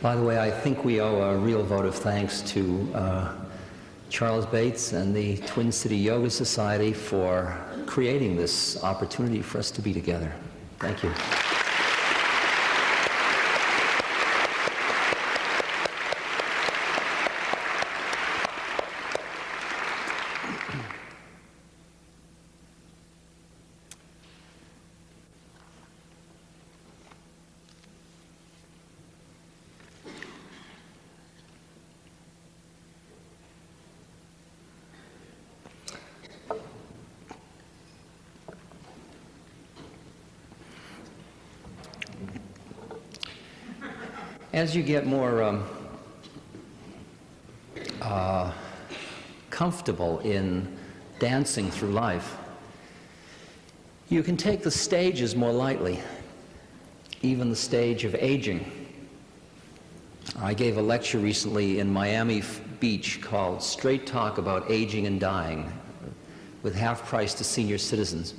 By the way, I think we owe a real vote of thanks to Charles Bates and the Twin City Yoga Society for creating this opportunity for us to be together. Thank you. As you get more comfortable in dancing through life, you can take the stages more lightly, even the stage of aging. I gave a lecture recently in Miami Beach called Straight Talk About Aging and Dying, with half price to senior citizens.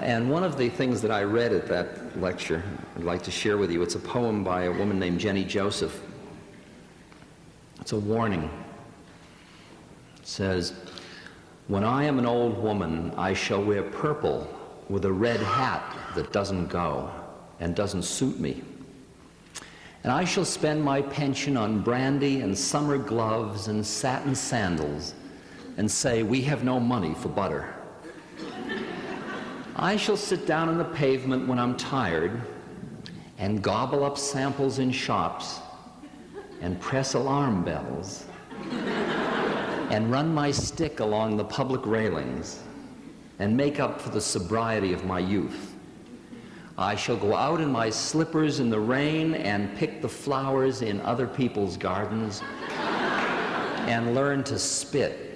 And one of the things that I read at that lecture I'd like to share with you, it's a poem by a woman named Jenny Joseph. It's a warning. It says, "When I am an old woman, I shall wear purple with a red hat that doesn't go and doesn't suit me. And I shall spend my pension on brandy and summer gloves and satin sandals and say, we have no money for butter. I shall sit down on the pavement when I'm tired and gobble up samples in shops and press alarm bells and run my stick along the public railings and make up for the sobriety of my youth. I shall go out in my slippers in the rain and pick the flowers in other people's gardens and learn to spit.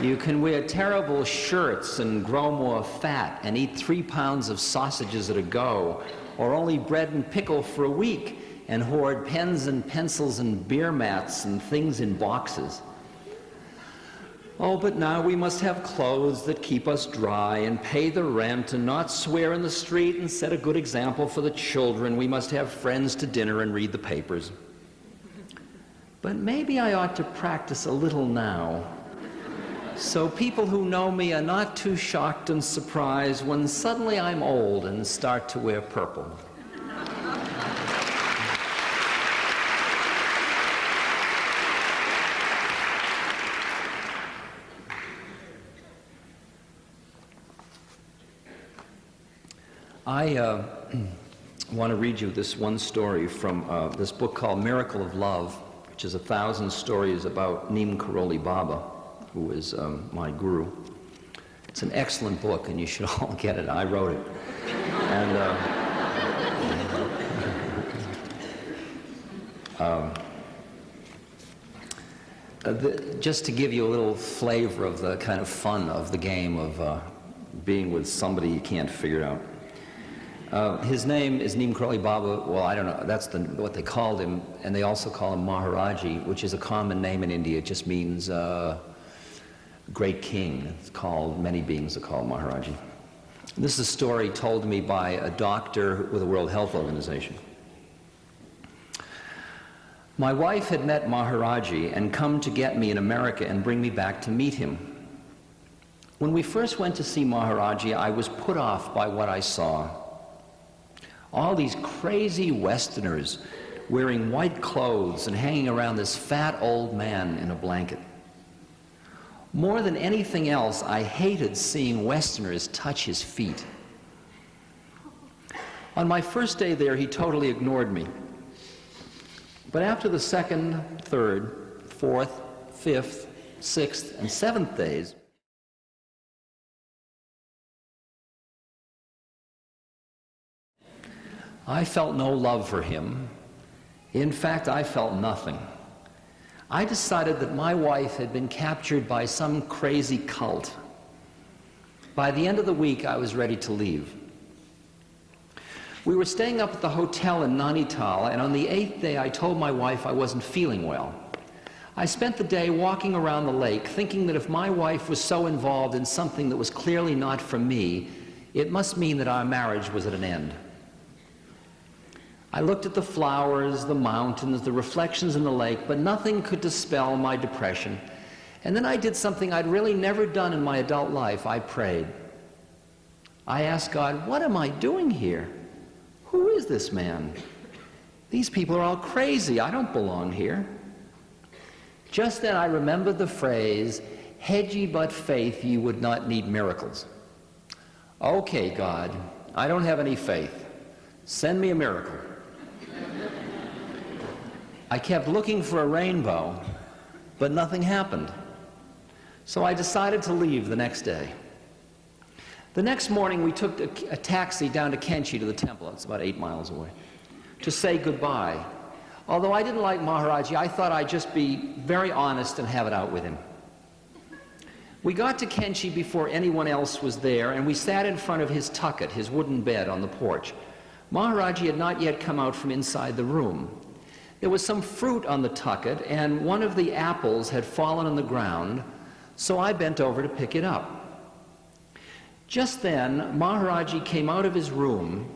You can wear terrible shirts and grow more fat and eat 3 pounds of sausages at a go, or only bread and pickle for a week and hoard pens and pencils and beer mats and things in boxes. Oh, but now we must have clothes that keep us dry and pay the rent and not swear in the street and set a good example for the children. We must have friends to dinner and read the papers. But maybe I ought to practice a little now, so people who know me are not too shocked and surprised when suddenly I'm old and start to wear purple." I want to read you this one story from this book called Miracle of Love, which is 1,000 stories about Neem Karoli Baba, who is my guru. It's an excellent book, and you should all get it. I wrote it. And just to give you a little flavor of the kind of fun of the game of being with somebody you can't figure out. His name is Neem Karoli Baba. Well, I don't know. That's what they called him, and they also call him Maharaji, which is a common name in India. It just means great king. It's called, many beings are called Maharaji. This is a story told to me by a doctor with the World Health Organization. My wife had met Maharaji and come to get me in America and bring me back to meet him. When we first went to see Maharaji, I was put off by what I saw. All these crazy Westerners wearing white clothes and hanging around this fat old man in a blanket. More than anything else, I hated seeing Westerners touch his feet. On my first day there, he totally ignored me. But after the second, third, fourth, fifth, sixth, and seventh days, I felt no love for him. In fact, I felt nothing. I decided that my wife had been captured by some crazy cult. By the end of the week, I was ready to leave. We were staying up at the hotel in Nainital, and on the 8th day, I told my wife I wasn't feeling well. I spent the day walking around the lake thinking that if my wife was so involved in something that was clearly not for me, it must mean that our marriage was at an end. I looked at the flowers, the mountains, the reflections in the lake, but nothing could dispel my depression. And then I did something I'd really never done in my adult life. I prayed. I asked God, what am I doing here? Who is this man? These people are all crazy. I don't belong here. Just then I remembered the phrase, had ye but faith, ye would not need miracles. Okay, God, I don't have any faith. Send me a miracle. I kept looking for a rainbow, but nothing happened. So I decided to leave the next day. The next morning we took a taxi down to Kenchi to the temple, it's about 8 miles away, to say goodbye. Although I didn't like Maharaji, I thought I'd just be very honest and have it out with him. We got to Kenchi before anyone else was there, and we sat in front of his tucket, his wooden bed on the porch. Maharaji had not yet come out from inside the room. There was some fruit on the tucket, and one of the apples had fallen on the ground, so I bent over to pick it up. Just then, Maharaji came out of his room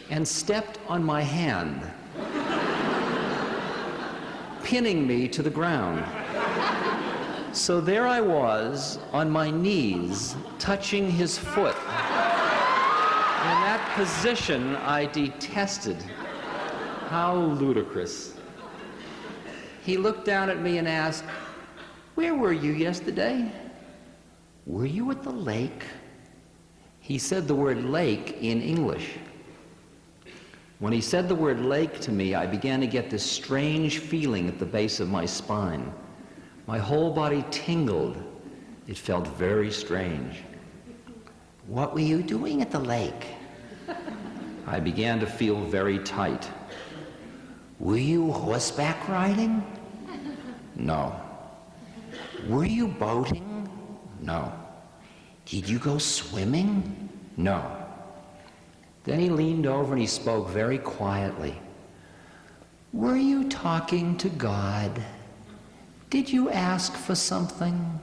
and stepped on my hand, pinning me to the ground. So there I was, on my knees, touching his foot. In that position, I detested. How ludicrous. He looked down at me and asked, "Where were you yesterday? Were you at the lake?" He said the word lake in English. When he said the word lake to me, I began to get this strange feeling at the base of my spine. My whole body tingled. It felt very strange. "What were you doing at the lake?" I began to feel very tight. "Were you horseback riding?" "No." "Were you boating?" "No." "Did you go swimming?" "No." Then he leaned over and he spoke very quietly. "Were you talking to God? Did you ask for something?"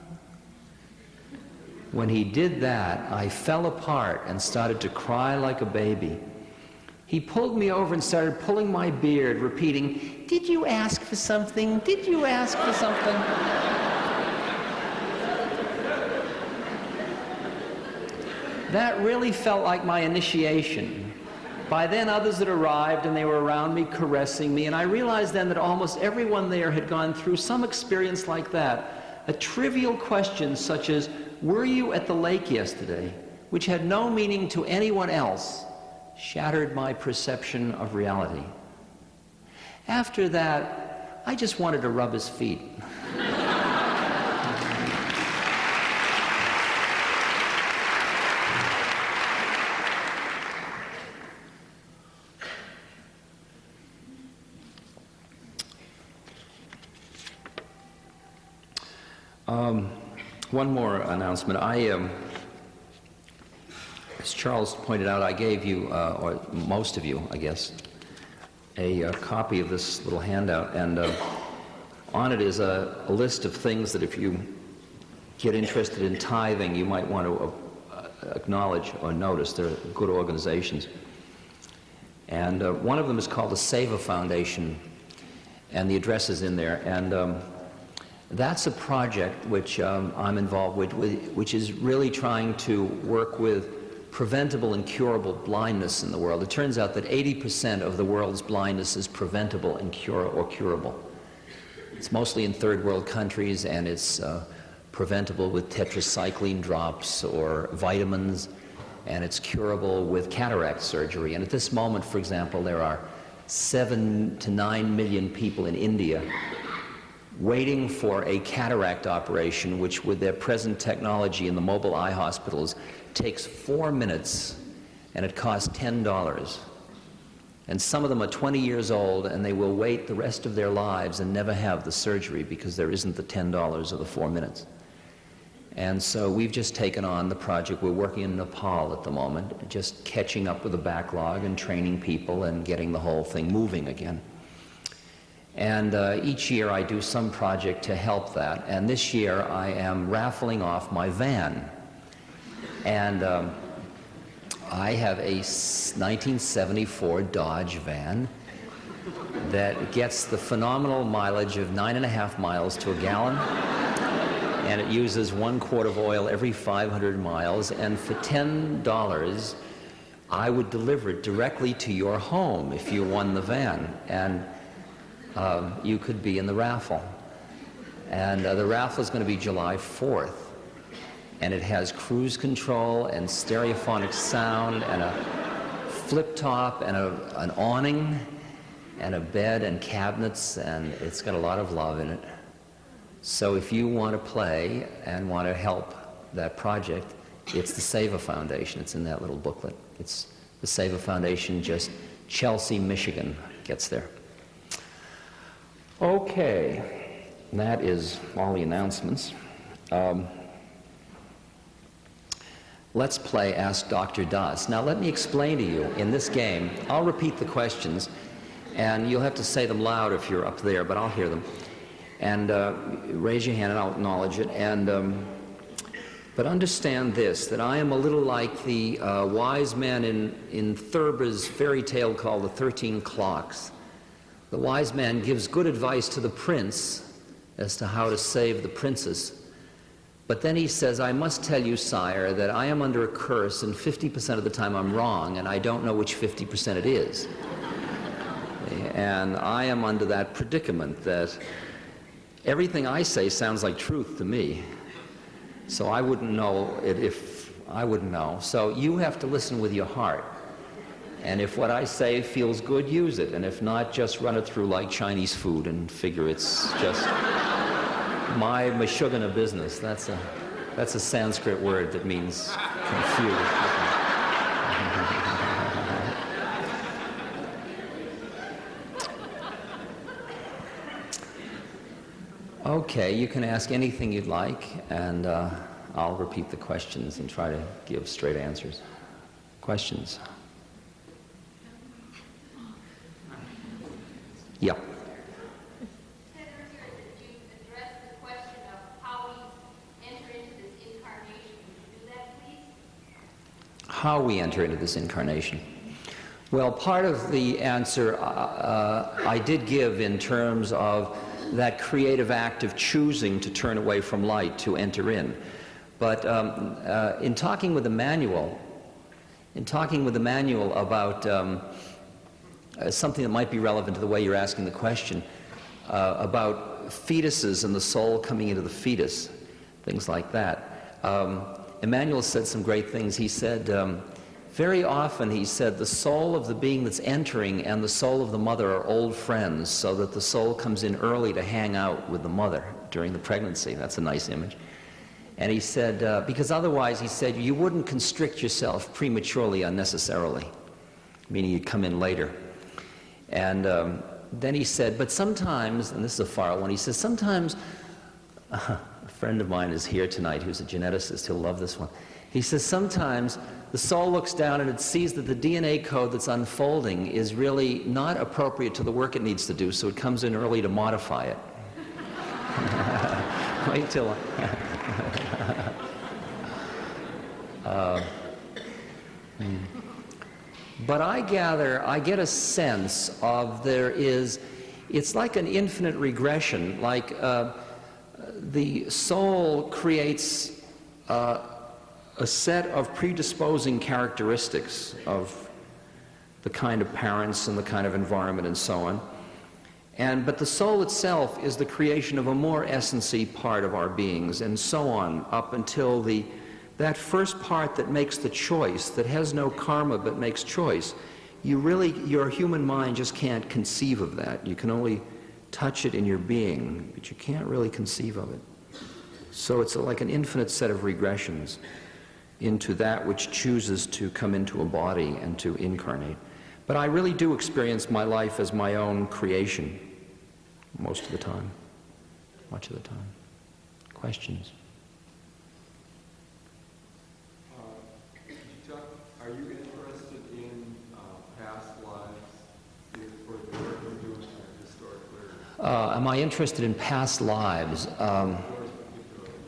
When he did that, I fell apart and started to cry like a baby. He pulled me over and started pulling my beard, repeating, "Did you ask for something? Did you ask for something?" That really felt like my initiation. By then, others had arrived, and they were around me, caressing me, and I realized then that almost everyone there had gone through some experience like that. A trivial question such as, "Were you at the lake yesterday?" which had no meaning to anyone else, shattered my perception of reality. After that, I just wanted to rub his feet. One more announcement. As Charles pointed out, I gave you, or most of you, I guess, a copy of this little handout, and on it is a list of things that if you get interested in tithing, you might want to acknowledge or notice. They're good organizations. And one of them is called the Seva Foundation, and the address is in there. And that's a project which I'm involved with, which is really trying to work with preventable and curable blindness in the world. It turns out that 80% of the world's blindness is preventable and curable. It's mostly in third world countries, and it's preventable with tetracycline drops or vitamins, and it's curable with cataract surgery. And at this moment, for example, there are 7 to 9 million people in India waiting for a cataract operation, which with their present technology in the mobile eye hospitals takes 4 minutes, and it costs $10. And some of them are 20 years old, and they will wait the rest of their lives and never have the surgery because there isn't the $10 or the 4 minutes. And so we've just taken on the project. We're working in Nepal at the moment, just catching up with the backlog and training people and getting the whole thing moving again. And each year I do some project to help that. And this year I am raffling off my van. And I have a 1974 Dodge van that gets the phenomenal mileage of 9.5 miles to a gallon. And it uses 1 quart of oil every 500 miles. And for $10, I would deliver it directly to your home if you won the van. And you could be in the raffle. And the raffle is going to be July 4th. And it has cruise control and stereophonic sound and a flip top and an awning and a bed and cabinets, and it's got a lot of love in it. So if you want to play and want to help that project, it's the Save a Foundation. It's in that little booklet. It's the Save a Foundation, just Chelsea, Michigan gets there. Okay, that is all the announcements. Let's play Ask Dr. Das. Now let me explain to you, in this game, I'll repeat the questions, and you'll have to say them loud if you're up there, but I'll hear them. And raise your hand and I'll acknowledge it. And but understand this, that I am a little like the wise man in Thurber's fairy tale called The 13 Clocks. The wise man gives good advice to the prince as to how to save the princess. But then he says, I must tell you, sire, that I am under a curse, and 50% of the time I'm wrong, and I don't know which 50% it is. And I am under that predicament that everything I say sounds like truth to me. So I wouldn't know it if I wouldn't know. So you have to listen with your heart. And if what I say feels good, use it. And if not, just run it through like Chinese food and figure it's just my mashugana business. That's a Sanskrit word that means confused. Okay, you can ask anything you'd like, and I'll repeat the questions and try to give straight answers. Questions? Yeah. How we enter into this incarnation. Well, part of the answer I did give in terms of that creative act of choosing to turn away from light to enter in. But in talking with Emmanuel about something that might be relevant to the way you're asking the question, about fetuses and the soul coming into the fetus, things like that. Emmanuel said some great things. He said, very often, he said, the soul of the being that's entering and the soul of the mother are old friends, so that the soul comes in early to hang out with the mother during the pregnancy. That's a nice image. And he said, because otherwise, he said, you wouldn't constrict yourself prematurely unnecessarily, meaning you'd come in later. And then he said, but sometimes, and this is a far one, he says, sometimes, a friend of mine is here tonight who's a geneticist, he'll love this one. He says, sometimes the soul looks down and it sees that the DNA code that's unfolding is really not appropriate to the work it needs to do, so it comes in early to modify it. Wait till... But I gather, I get a sense of it's like an infinite regression, like the soul creates a set of predisposing characteristics of the kind of parents and the kind of environment and so on. But the soul itself is the creation of a more essency part of our beings, and so on, up until that first part that makes the choice, that has no karma but makes choice. Your human mind just can't conceive of that. You can only touch it in your being, but you can't really conceive of it. So it's like an infinite set of regressions into that which chooses to come into a body and to incarnate. But I really do experience my life as my own creation most of the time, much of the time. Questions? Are you interested in past lives for the work you're doing historically? Am I interested in past lives?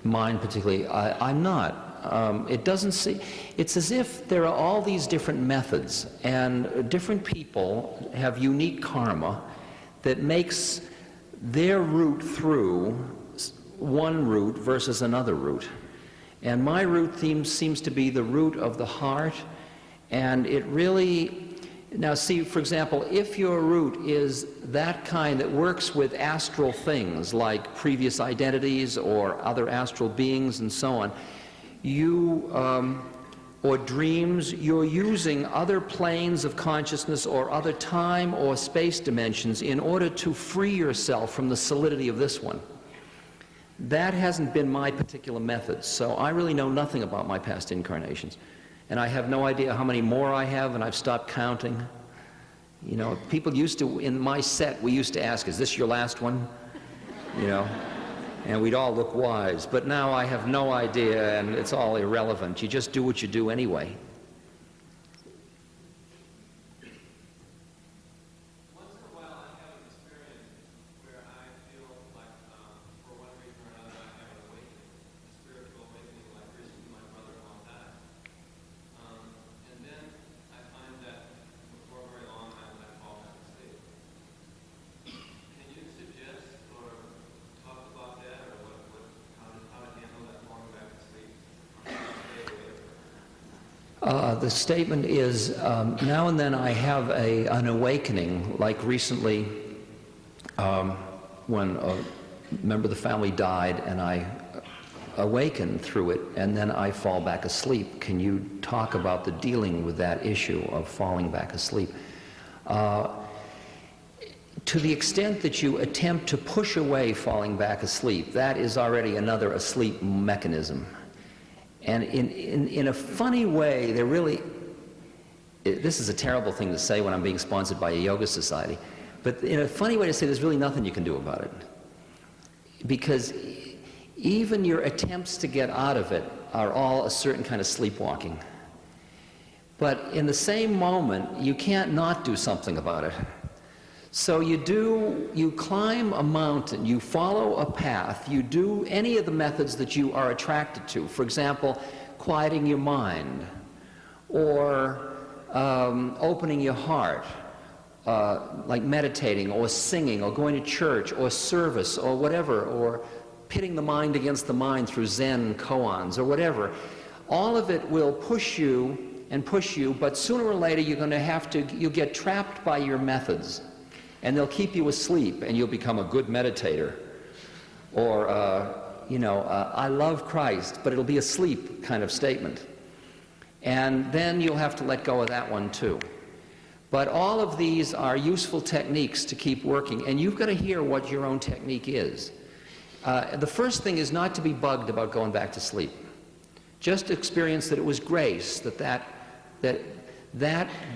Mine particularly. I'm not. It doesn't see. It's as if there are all these different methods, and different people have unique karma that makes their route through one route versus another route. And my route seems to be the route of the heart, and it really. Now see, for example, if your route is that kind that works with astral things like previous identities or other astral beings and so on, or dreams, you're using other planes of consciousness or other time or space dimensions in order to free yourself from the solidity of this one. That hasn't been my particular method, so I really know nothing about my past incarnations. And I have no idea how many more I have, and I've stopped counting. You know, people used to, in my set, we used to ask, is this your last one? You know, and we'd all look wise. But now I have no idea, and it's all irrelevant. You just do what you do anyway. The statement is, now and then I have an awakening, like recently when a member of the family died and I awakened through it, and then I fall back asleep. Can you talk about the dealing with that issue of falling back asleep? To the extent that you attempt to push away falling back asleep, that is already another asleep mechanism. And in a funny way, there really, this is a terrible thing to say when I'm being sponsored by a yoga society, but in a funny way to say there's really nothing you can do about it. Because even your attempts to get out of it are all a certain kind of sleepwalking. But in the same moment, you can't not do something about it. So you climb a mountain, you follow a path, you do any of the methods that you are attracted to. For example, quieting your mind, or opening your heart, like meditating, or singing, or going to church, or service, or whatever, or pitting the mind against the mind through Zen koans, or whatever. All of it will push you and push you, but sooner or later you'll get trapped by your methods. And they'll keep you asleep, and you'll become a good meditator. Or, I love Christ, but it'll be a sleep kind of statement. And then you'll have to let go of that one too. But all of these are useful techniques to keep working, and you've got to hear what your own technique is. The first thing is not to be bugged about going back to sleep. Just experience that it was grace, that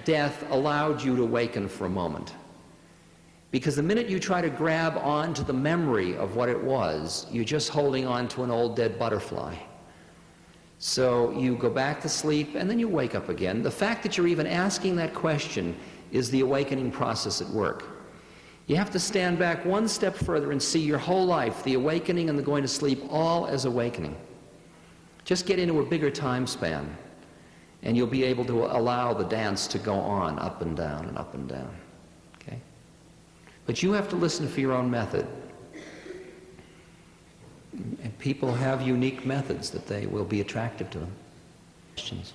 death allowed you to awaken for a moment. Because the minute you try to grab onto the memory of what it was, you're just holding on to an old dead butterfly. So you go back to sleep, and then you wake up again. The fact that you're even asking that question is the awakening process at work. You have to stand back one step further and see your whole life, the awakening and the going to sleep, all as awakening. Just get into a bigger time span, and you'll be able to allow the dance to go on, up and down and up and down. But you have to listen for your own method. And people have unique methods that they will be attractive to them. Questions?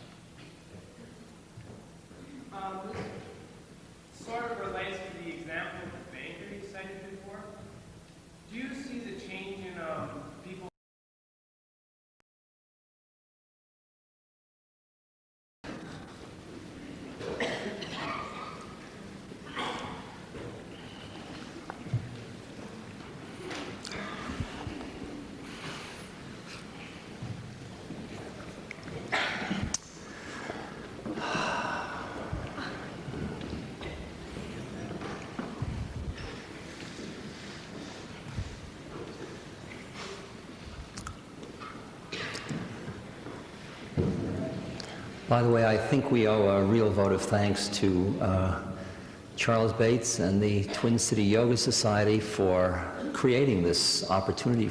Sort of relates to the example of the banker you cited before. Do you see the change in people? By the way, I think we owe a real vote of thanks to Charles Bates and the Twin City Yoga Society for creating this opportunity